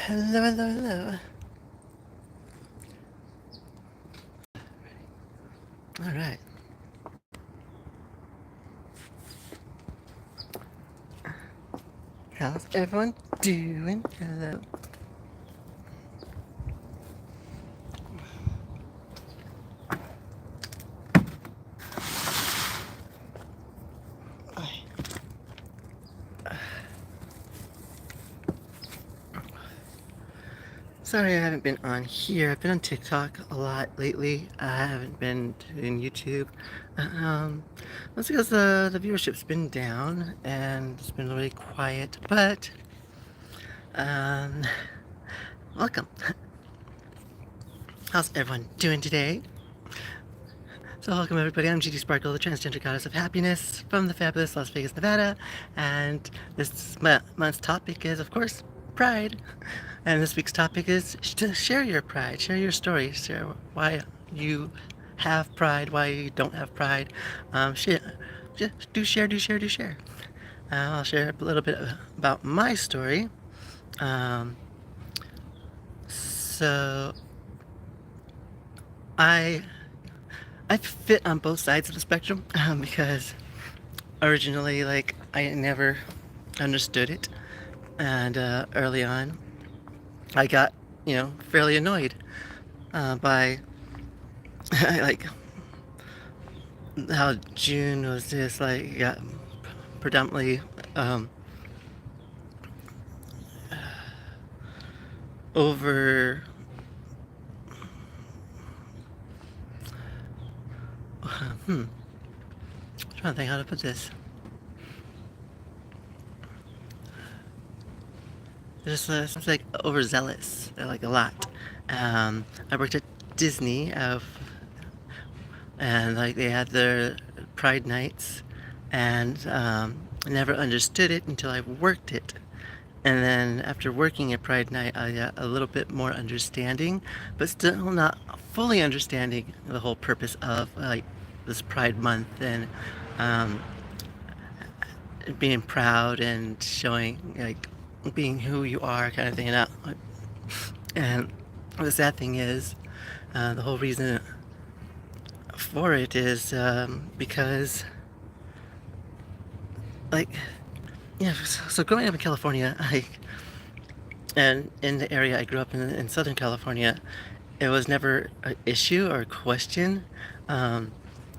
Hello, hello, hello. All right. How's everyone doing? Hello. Sorry I haven't been on here. I've been on TikTok a lot lately. I haven't been doing YouTube. Um, that's because the viewership's been down and it's been really quiet. But um, welcome. How's everyone doing today? So welcome everybody, I'm GD Sparkle, the transgender goddess of happiness from the fabulous Las Vegas, Nevada. And this month's topic is, of course, Pride. And this week's topic is to share your pride, share your story, share why you have pride, why you don't have pride. Just do share, do share, do share. I'll share a little bit about my story. Um, so I I fit on both sides of the spectrum because originally, like, I never understood it, and early on, I got, fairly annoyed by like how June was just like got predominantly over. I'm trying to think how to put this. Just seems like overzealous, like a lot. I worked at Disney, and like they had their Pride nights, and I never understood it until I worked it. And then after working at Pride Night, I got a little bit more understanding, but still not fully understanding the whole purpose of like this Pride Month and um, being proud and showing like being who you are, kind of thing. And the sad thing is, the whole reason for it is because like yeah. So growing up in California, and in the area I grew up in Southern California, it was never an issue or a question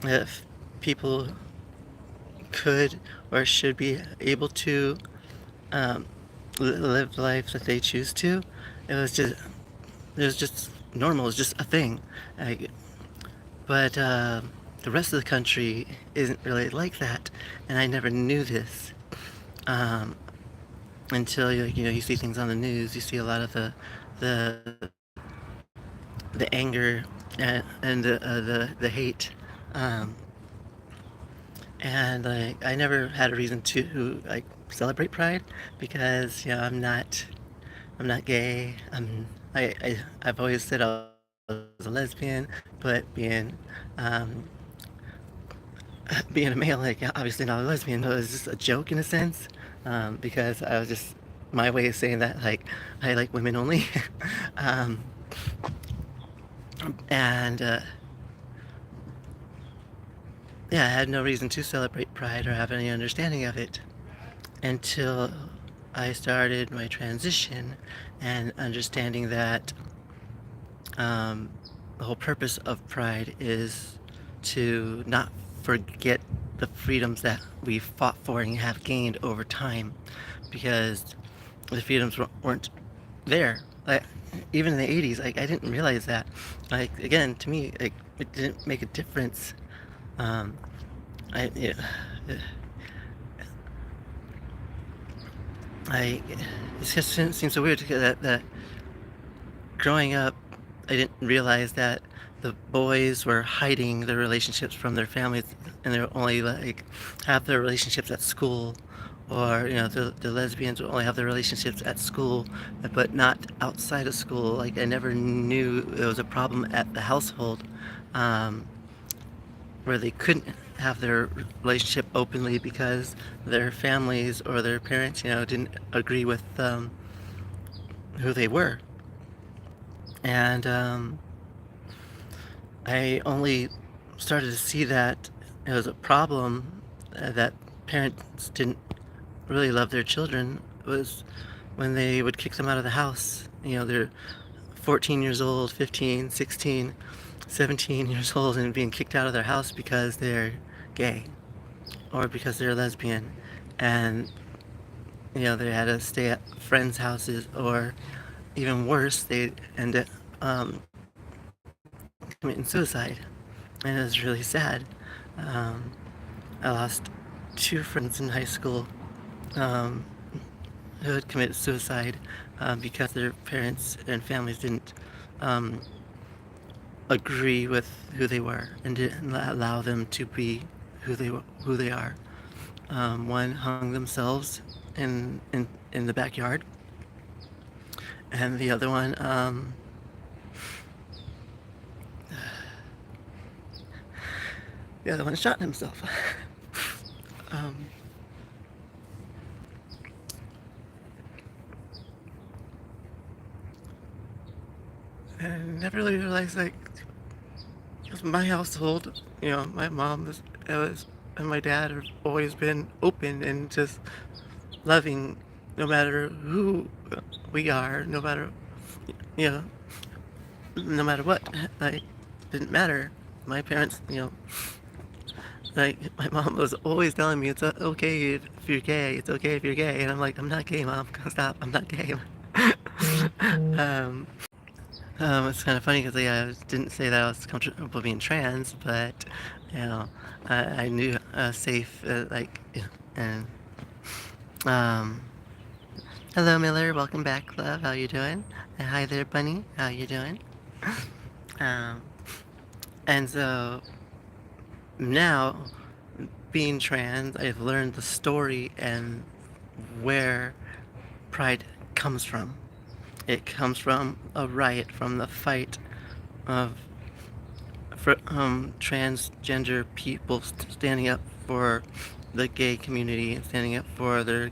if people could or should be able to um, live the life that they choose to. It was just it was just normal. It was just a thing. Like, but the rest of the country isn't really like that, and I never knew this um, until you see things on the news. You see a lot of the the anger and the hate. Um, and like I never had a reason to like celebrate Pride because I'm not gay. I've always said I was a lesbian, but um, being a male, like obviously not a lesbian, but it was just a joke in a sense because I was just my way of saying that like I like women only. um, and yeah, I had no reason to celebrate Pride or have any understanding of it until I started my transition and understanding that um, the whole purpose of Pride is to not forget the freedoms that we fought for and have gained over time because the freedoms weren't there. Like, even in the 80s, like, I didn't realize that. Like, again, to me, like, it didn't make a difference. Um, I, yeah, I, it just seems so weird that growing up, I didn't realize that the boys were hiding their relationships from their families, and they were only like have their relationships at school, or the lesbians would only have their relationships at school, but not outside of school. Like I never knew it was a problem at the household, um, where they couldn't have their relationship openly because their families or their parents, didn't agree with who they were. And I only started to see that it was a problem, that parents didn't really love their children, was when they would kick them out of the house. They're 14 years old, 15, 16, 17 years old, and being kicked out of their house because they're gay or because they're lesbian. And, they had to stay at friends' houses, or even worse, they end up committing suicide. And it was really sad. Um, I lost two friends in high school um, who had committed suicide because their parents and families didn't um, agree with who they were and didn't allow them to be who they are. One hung themselves in the backyard, and the other one shot himself. um, and I never really realized, like, it was my household. My mom and my dad have always been open and just loving, no matter who we are, you know, no matter what. Like, didn't matter. My parents, like, my mom was always telling me it's okay if you're gay. It's okay if you're gay, and I'm like, I'm not gay, Mom. Stop. I'm not gay. um, it's kind of funny because I didn't say that I was comfortable being trans, but you know, I knew safe, and um, hello, Miller. Welcome back, love. How you doing? Hi there, Bunny. How you doing? Um, and so now, being trans, I've learned the story and where pride comes from. It comes from a riot, from the fight of transgender people standing up for the gay community and standing up for the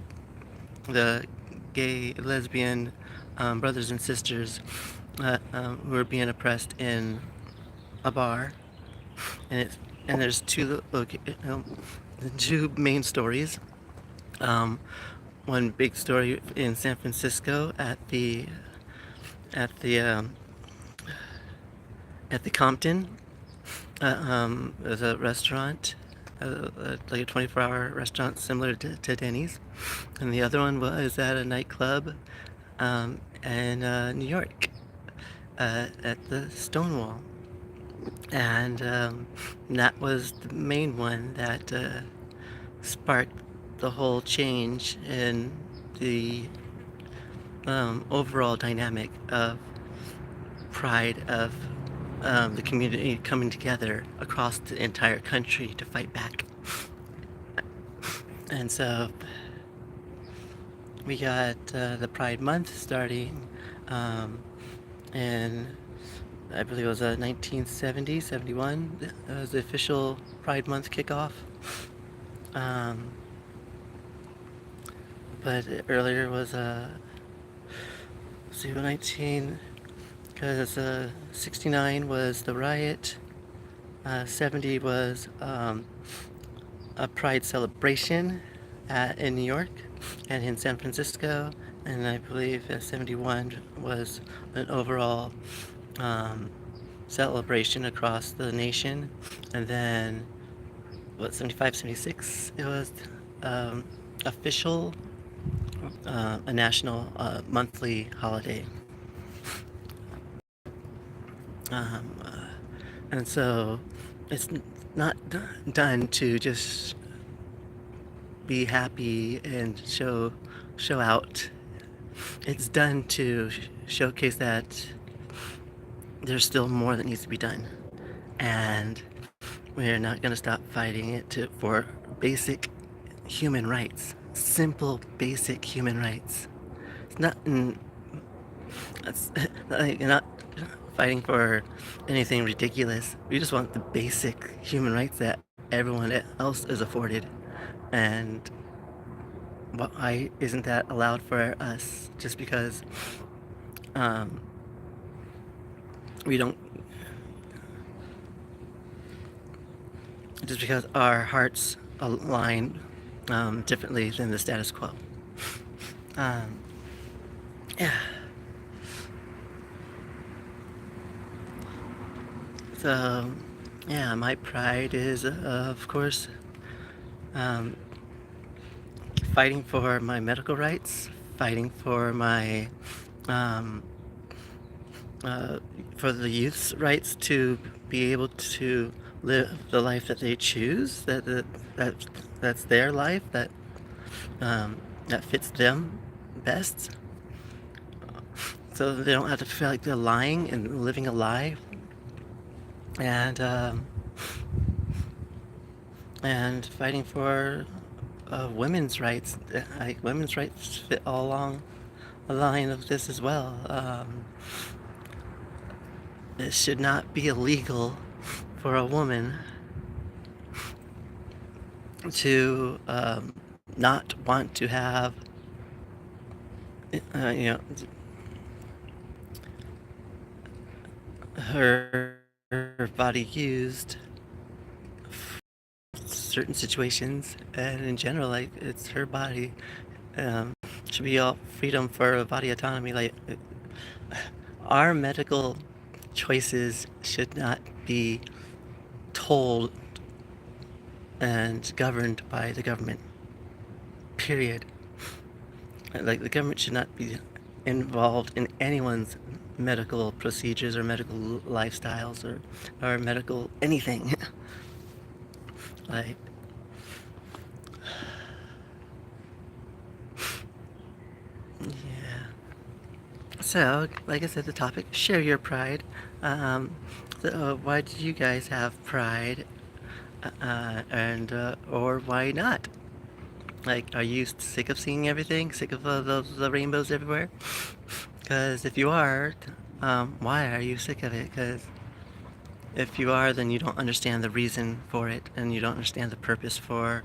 gay, lesbian brothers and sisters who are being oppressed in a bar. And there's two main stories. Um, One big story in San Francisco at the um, at the Compton. There's a restaurant, like a 24-hour restaurant similar to Denny's, and the other one was at a nightclub in New York, at the Stonewall. And that was the main one that sparked the whole change in the overall dynamic of pride, of the community coming together across the entire country to fight back. And so we got the Pride Month starting in, I believe it was 1970, 71. That was the official Pride Month kickoff. Um, but earlier was 19, because 69 was the riot, 70 was a Pride celebration in New York and in San Francisco, and I believe 71 was an overall celebration across the nation. And then 75, 76, it was official, a national monthly holiday. Um, uh, and so it's not done to just be happy and show out. It's done to showcase that there's still more that needs to be done, and we're not going to stop fighting for basic human rights, simple basic human rights. It's not it's like, you're not fighting for anything ridiculous. We just want the basic human rights that everyone else is afforded. And why isn't that allowed for us? Just because um, we don't, just because our hearts align differently than the status quo. Um, yeah. So, yeah, my pride is, of course, um, fighting for my medical rights, fighting for my um, uh, for the youth's rights to be able to live the life that they choose, that that's their life, um, that fits them best, so they don't have to feel like they're lying and living a lie, and fighting for women's rights. Women's rights fit all along the line of this as well. It should not be illegal for a woman to not want to have, you know, her body used for certain situations, and in general, like it's her body. Should be all freedom for body autonomy. Like our medical choices should not be told and governed by the government. Period. Like the government should not be involved in anyone's medical procedures or medical lifestyles or medical anything. Like, yeah. So, like I said, the topic, share your pride. Why do you guys have pride? And or why not? Like, are you sick of seeing everything? Sick of the rainbows everywhere? Because if you are, why are you sick of it? Because if you are, then you don't understand the reason for it, and you don't understand the purpose for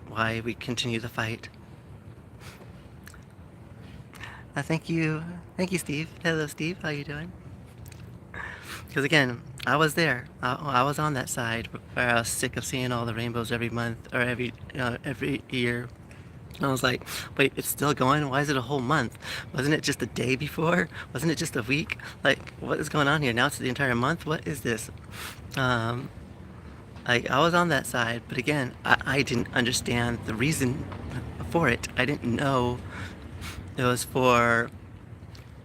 why we continue the fight. Thank you, Steve. Hello, Steve. How you doing? Because again, I was there. I was on that side where I was sick of seeing all the rainbows every month or every year. I was like, wait, it's still going? Why is it a whole month? Wasn't it just a day before? Wasn't it just a week? Like, what is going on here? Now it's the entire month? What is this? Um, I was on that side, but again, I didn't understand the reason for it. I didn't know it was for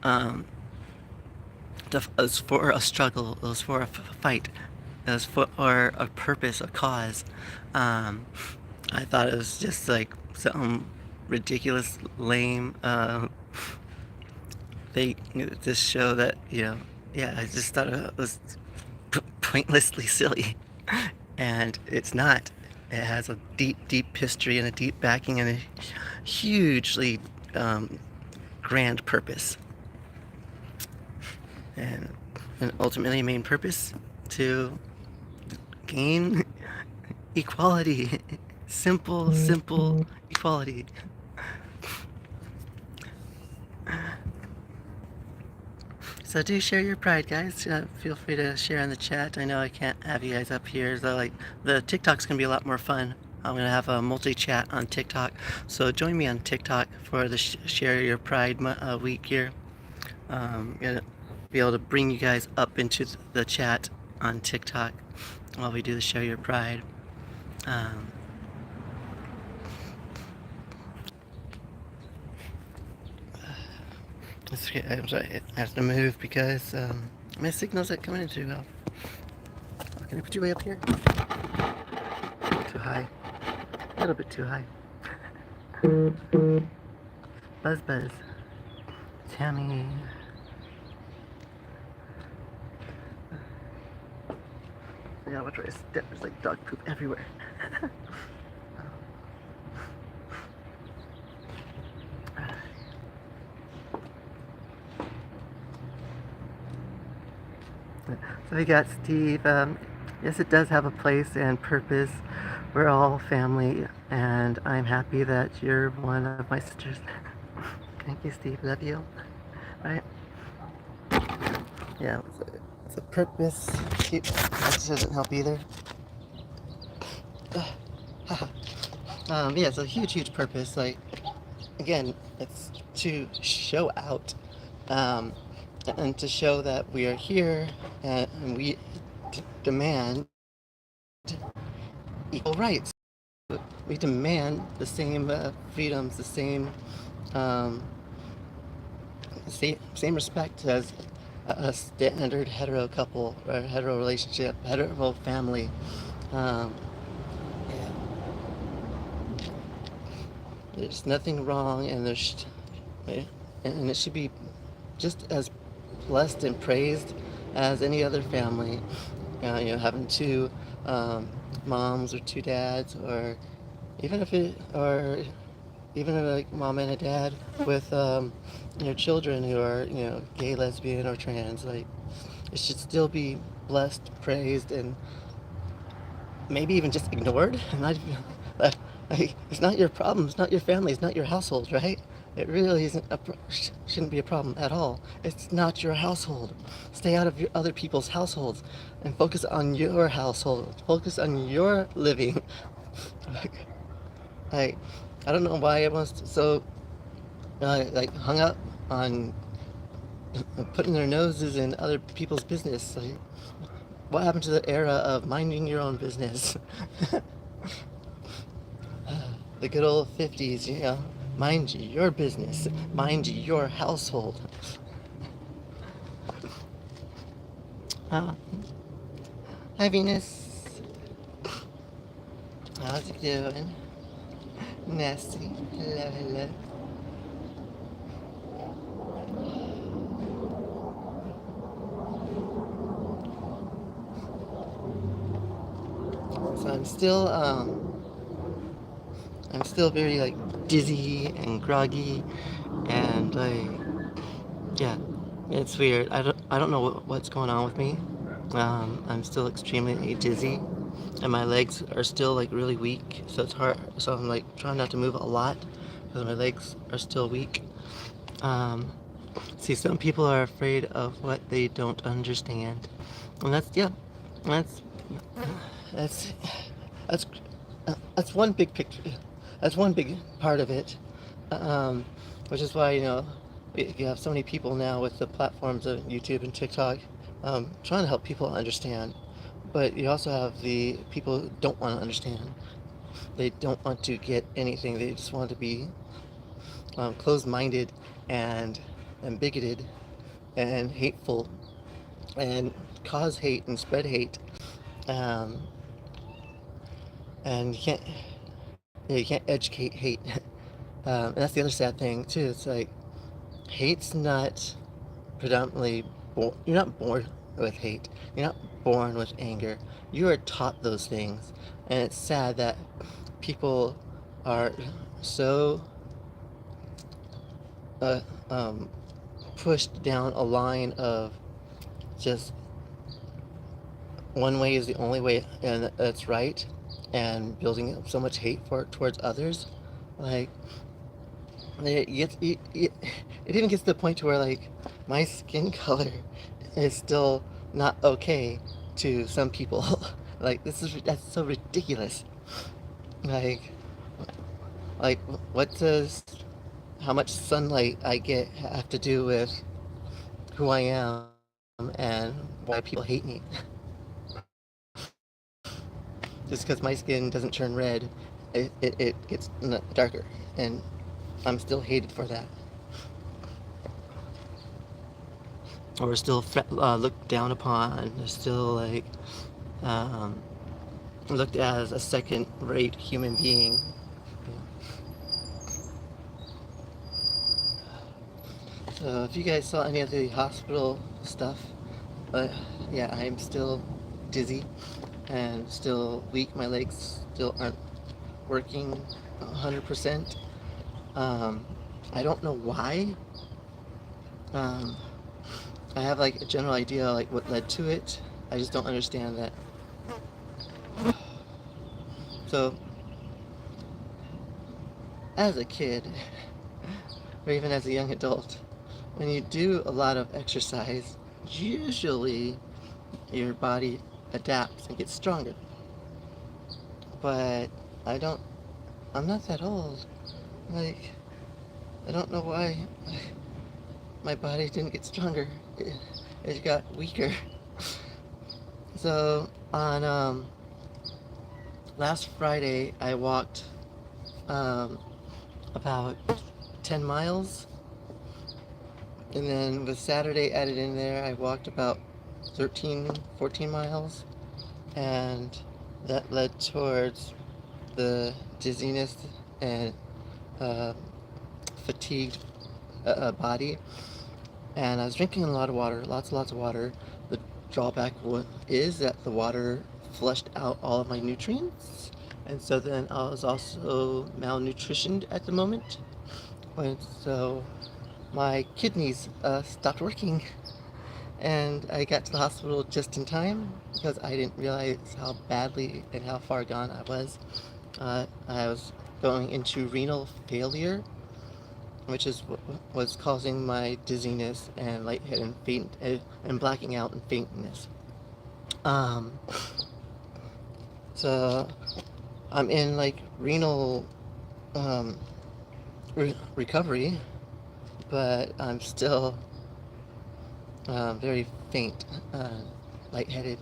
um, it was for a struggle. It was for a fight. It was for a purpose, a cause. Um, I thought it was just like some ridiculous, lame, they just show that yeah. I just thought it was pointlessly silly, and it's not. It has a deep, deep history and a deep backing and a hugely grand purpose, and ultimately main purpose to gain equality. Simple, simple equality. So do share your pride, guys. Feel free to share in the chat. I know I can't have you guys up here, so like the TikTok's gonna be a lot more fun. I'm gonna have a multi-chat on TikTok, so join me on TikTok for the Share Your Pride week here. Gonna be able to bring you guys up into the chat on TikTok while we do the Share Your Pride. I'm sorry, I have to move because my signal's not coming in too well. Can I put you way up here? Too high. A little bit too high. Buzz Buzz. Tammy. Yeah, watch where I step. There's like dog poop everywhere. So we got Steve. Yes, it does have a place and purpose. We're all family, and I'm happy that you're one of my sisters. Thank you, Steve. Love you. Right? Yeah, it's a purpose. That just doesn't help either. Yeah, it's a huge purpose. Like, again, it's to show out, um, and to show that we are here, and we demand equal rights. We demand the same freedoms, the um, same respect as a standard hetero couple or hetero relationship, hetero family. Um, yeah, there's nothing wrong, and it should be just as blessed and praised as any other family. Having two moms or two dads, or even like mom and a dad with children who are gay, lesbian, or trans. Like, it should still be blessed, praised, and maybe even just ignored. Not like, it's not your problem. It's not your family. It's not your household, right? It really isn't shouldn't be a problem at all. It's not your household. Stay out of your other people's households and focus on your household. Focus on your living. like, I don't know why everyone's so like hung up on putting their noses in other people's business. Like, what happened to the era of minding your own business? The good old 50s, mind your business, mind your household. Uh, Hi, Venus. How's it doing? Nasty. Hello, hello. So I'm still very like dizzy and groggy, and like, yeah, it's weird. I don't know what's going on with me. I'm still extremely dizzy, and my legs are still like really weak. So it's hard. So I'm like trying not to move a lot because my legs are still weak. Um, See, some people are afraid of what they don't understand, and that's that's that's that's one big picture. That's one big part of it, um, which is why you have so many people now with the platforms of YouTube and TikTok, trying to help people understand. But you also have the people who don't want to understand. They don't want to get anything. They just want to be closed-minded and bigoted and hateful and cause hate and spread hate. Um, and you can't educate hate. And that's the other sad thing too. It's like hate's not predominantly born. You're not born with hate. You're not born with anger. You are taught those things, and it's sad that people are so uh, um, pushed down a line of just one way is the only way and that's right, and building up so much hate towards others. Like, it even gets to the point to where like my skin color is still not okay to some people. Like, that's so ridiculous. Like, like what does how much sunlight I get have to do with who I am and why people hate me? Just because my skin doesn't turn red, it gets darker, and I'm still hated for that, or still looked down upon, or still like um, looked as a second-rate human being. So if you guys saw any of the hospital stuff, but yeah, I'm still dizzy and still weak. My legs still aren't working 100%. Um, I don't know why. Um, I have like a general idea like what led to it. I just don't understand that. So as a kid, or even as a young adult, when you do a lot of exercise, usually your body adapts and gets stronger. But I don't, I'm not that old. Like, I don't know why my body didn't get stronger. It got weaker. So on last Friday, I walked um, about 10 miles, and then with Saturday added in there, I walked about 13, 14 miles, and that led towards the dizziness and uh, fatigued body. And I was drinking a lot of water, lots and lots of water. The drawback is that the water flushed out all of my nutrients, and so then I was also malnutritioned at the moment, and so my kidneys stopped working, and I got to the hospital just in time because I didn't realize how badly and how far gone I was. I was going into renal failure, which is what was causing my dizziness and lightheaded and faint and blacking out and faintness. Um, so I'm in like renal um, recovery, but I'm still very faint, lightheaded.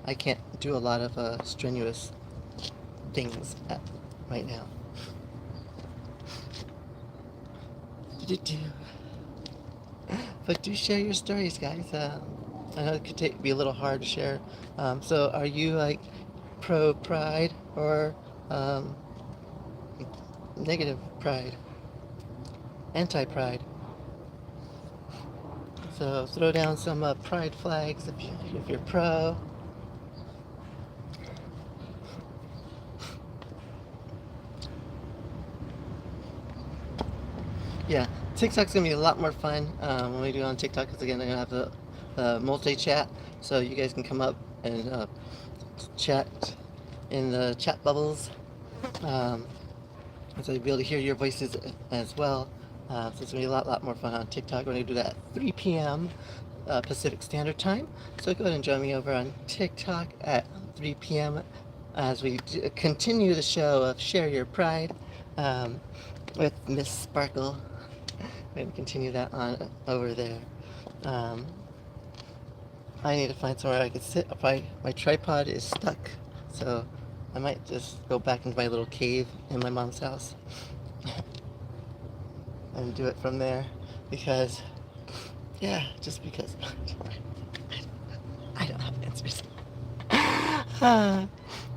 I can't do a lot of strenuous things right now. But do share your stories, guys. I know it could be a little hard to share. So, are you like pro pride or um, negative pride, anti pride? So, throw down some pride flags if you're pro. Yeah, TikTok's gonna be a lot more fun when we do it on TikTok because again, they're gonna have the multi chat, so you guys can come up and chat in the chat bubbles. Um, so you'll be able to hear your voices as well. So it's gonna be a lot more fun on TikTok. We're gonna do that at 3 p.m. Pacific Standard Time. So go ahead and join me over on TikTok at 3 p.m. as we continue the show of Share Your Pride with Miss Sparkle. We're gonna continue that on over there. Um, I need to find somewhere I can sit. My tripod is stuck, so I might just go back into my little cave in my mom's house and do it from there because, yeah, just because. I don't have answers.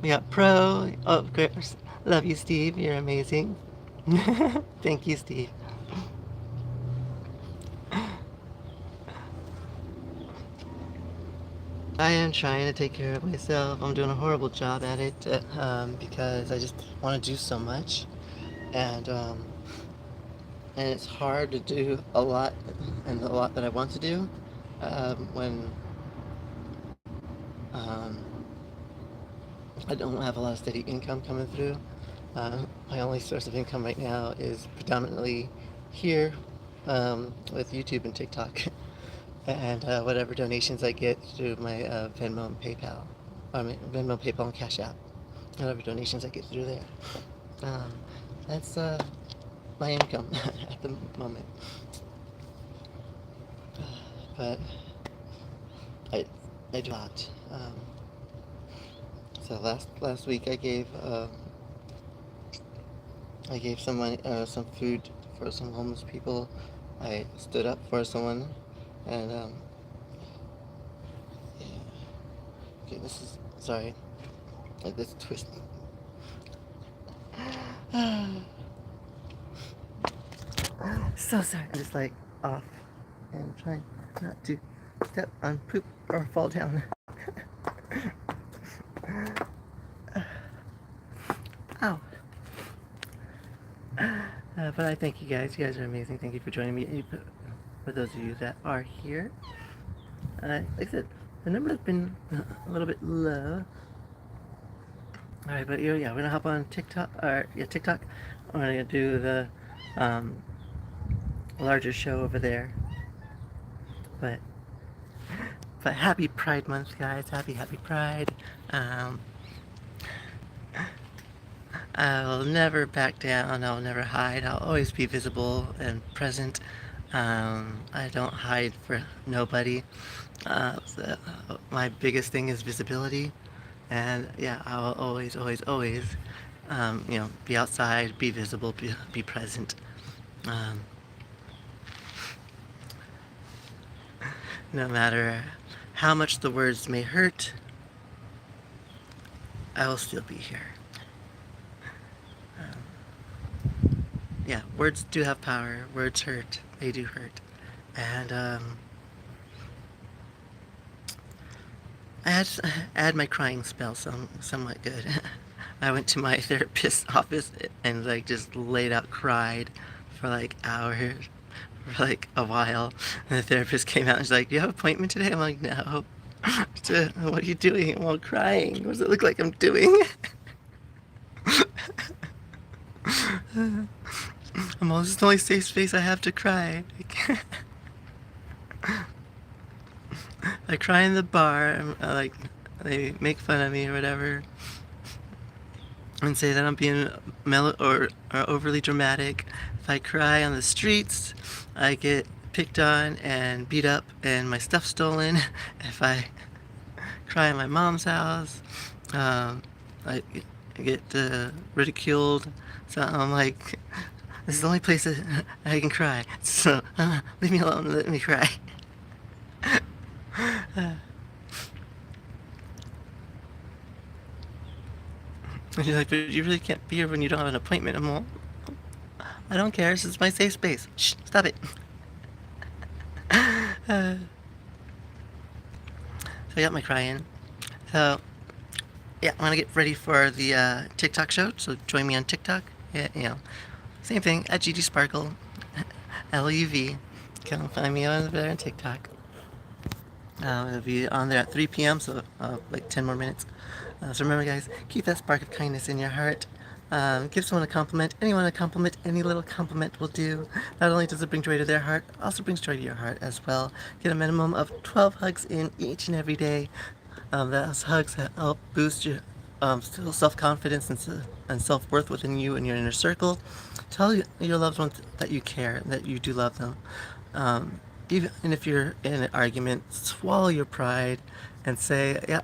We got Pro. Oh, of course. Love you, Steve. You're amazing. Thank you, Steve. I am trying to take care of myself. I'm doing a horrible job at it because I just want to do so much, and um, and it's hard to do a lot and a lot that I want to do when um, I don't have a lot of steady income coming through. My only source of income right now is predominantly here with YouTube and TikTok, and whatever donations I get through my Venmo and PayPal, I mean Venmo, PayPal, and Cash App. Whatever donations I get through there. Um, that's my income at the moment. But I I do not. So last week I gave someone some food for some homeless people. I stood up for someone, and yeah. Okay, this is sorry. This twist. So sorry. I'm just like off and trying not to step on poop or fall down. Ow. But I thank you guys. You guys are amazing. Thank you for joining me. For those of you that are here, like I said, the number has been a little bit low. All right, but yeah, we're gonna hop on TikTok. Or yeah, TikTok. We're gonna do the larger show over there. But But happy Pride Month, guys. Happy Pride. Um, I'll never back down. I'll never hide. I'll always be visible and present. I don't hide for nobody. My biggest thing is visibility. And yeah, I'll always, be outside, be visible, be present. Um, no matter how much the words may hurt, I will still be here. Yeah, words do have power. Words hurt. They do hurt. And I had my crying spell somewhat good. I went to my therapist's office and like just laid out, cried for like hours, for like a while. And the therapist came out and she's like, "Do you have an appointment today?" I'm like, "No." "What are you doing?" "I'm all crying." "What does it look like I'm doing?" "I'm all, this is the only safe space I have to cry." I cry in the bar. Like they make fun of me or whatever, and say that I'm being or overly dramatic. If I cry on the streets, I get picked on and beat up and my stuff stolen. If I cry in my mom's house, um, I get ridiculed. So I'm like, this is the only place that I can cry. So leave me alone and let me cry. And she's like, "But you really can't be here when you don't have an appointment." I'm all, "I don't care. This is my safe space. Shh, stop it." So I got my cry in. So yeah, I'm gonna get ready for the TikTok show. So join me on TikTok. Yeah, same thing at GD Sparkle, LUV. Come find me on there on TikTok. It'll be on there at 3 p.m. So like 10 more minutes. So remember, guys, keep that spark of kindness in your heart. Give someone a compliment. Anyone a compliment. Any little compliment will do. Not only does it bring joy to their heart, also brings joy to your heart as well. Get a minimum of 12 hugs in each and every day. Those hugs help boost your self-confidence and self-worth within you and your inner circle. Tell your loved ones that you care, that you do love them. Even if you're in an argument, swallow your pride and say, "Yeah,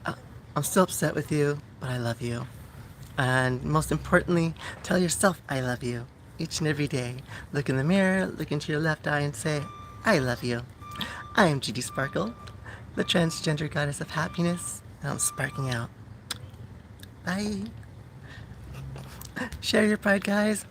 I'm still upset with you, but I love you." And most importantly, tell yourself, "I love you," each and every day. Look in the mirror, look into your left eye, and say, "I love you." I am GD Sparkle, the transgender goddess of happiness, and I'm sparking out. Bye. Share your pride, guys.